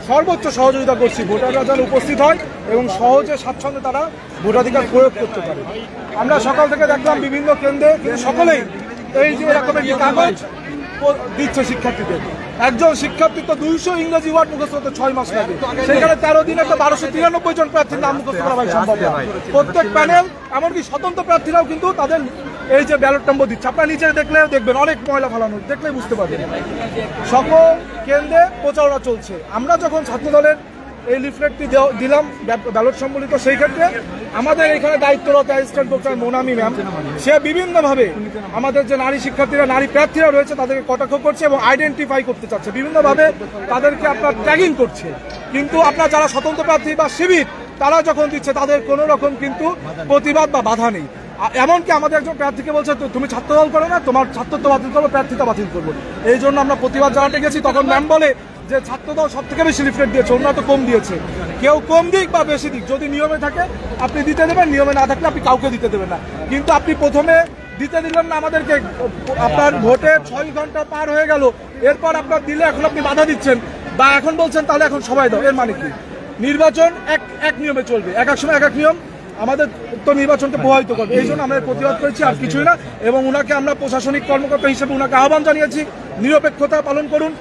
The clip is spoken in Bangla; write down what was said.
সর্বোচ্চ সহযোগিতা করছি ভোটাররা যেন উপস্থিত হয় এবং সহজে স্বাচ্ছন্দ্যে তারা ভোটাধিকার প্রয়োগ করতে পারে। আমরা সকাল থেকে দেখলাম বিভিন্ন কেন্দ্রে কিন্তু সকলেই এই যে এরকম একটি কাগজ দিচ্ছে শিক্ষার্থীদের। একজন শিক্ষার্থীর তো 200 ইংরেজি ওয়ার্ড মুখস্থ করতে 6 মাস লাগে, সেখানে 13 দিনে তো 1293 জন প্রার্থীর নাম মুখস্থ করা হয় সম্ভব। প্রত্যেক প্যানেল এমনকি স্বতন্ত্র প্রার্থীরাও কিন্তু তাদের এই যে ব্যালট নম্বর দিচ্ছে। আপনারা নিচে দেখলে দেখবেন অনেক ময়লা ফেলানো, দেখলেই বুঝতে পারবেন। সকল কেন্দ্রে প্রচারণা চলছে। আমরা যখন ছাত্রদলের এই লিফলেটটি দিলাম ব্যালট সম্বলিত, সেই ক্ষেত্রে আমাদের এখানে দায়িত্বরত অ্যাসিস্ট্যান্ট প্রফেসর মোনামি ম্যাম সে বিভিন্নভাবে আমাদের যে নারী শিক্ষার্থীরা নারী প্রার্থীরা রয়েছে তাদেরকে কটাক্ষ করছে এবং আইডেন্টিফাই করতে চাচ্ছে, বিভিন্নভাবে তাদেরকে আপনার ট্যাগিং করছে। কিন্তু আপনার যারা স্বতন্ত্র প্রার্থী বা শিবির তারা যখন দিচ্ছে তাদের কোনো রকম কিন্তু প্রতিবাদ বা বাধা নেই। এমনকি আমাদের একজন প্রার্থীকে বলছে তুমি ছাত্রদল করো না, তোমার ছাত্রত্ব বাতিল করবো, প্রার্থিতা বাতিল করবো। এই জন্য আমরা প্রতিবাদ জানাতে গেছি। তখন ম্যাম বলে যে ছাত্রদল সব থেকে বেশি লিফলেট দিয়েছে, অন্য তো কম দিয়েছে। কেউ কম দিক বা বেশি দিক, যদি নিয়মে থাকে আপনি দিতে দেবেন, নিয়মে না থাকলে আপনি কাউকে দিতে দেবেন না। কিন্তু আপনি প্রথমে দিতে দিলেন না আমাদেরকে, আপনার ভোটে 6 ঘন্টা পার হয়ে গেল, এরপর আপনার দিলে এখন আপনি বাধা দিচ্ছেন বা এখন বলছেন তাহলে এখন সবাই দাও। এর মানে কি? নির্বাচন এক নিয়মে চলবে, এক সময় এক নিয়ম আমাদের তো নির্বাচনকে প্রভাবিত করবে। এই জন্য আমরা প্রতিবাদ করেছি, আর কিছুই না। এবং ওনাকে আমরা প্রশাসনিক কর্মকর্তা হিসেবে ওনাকে আহ্বান জানিয়েছি নিরপেক্ষতা পালন করুন।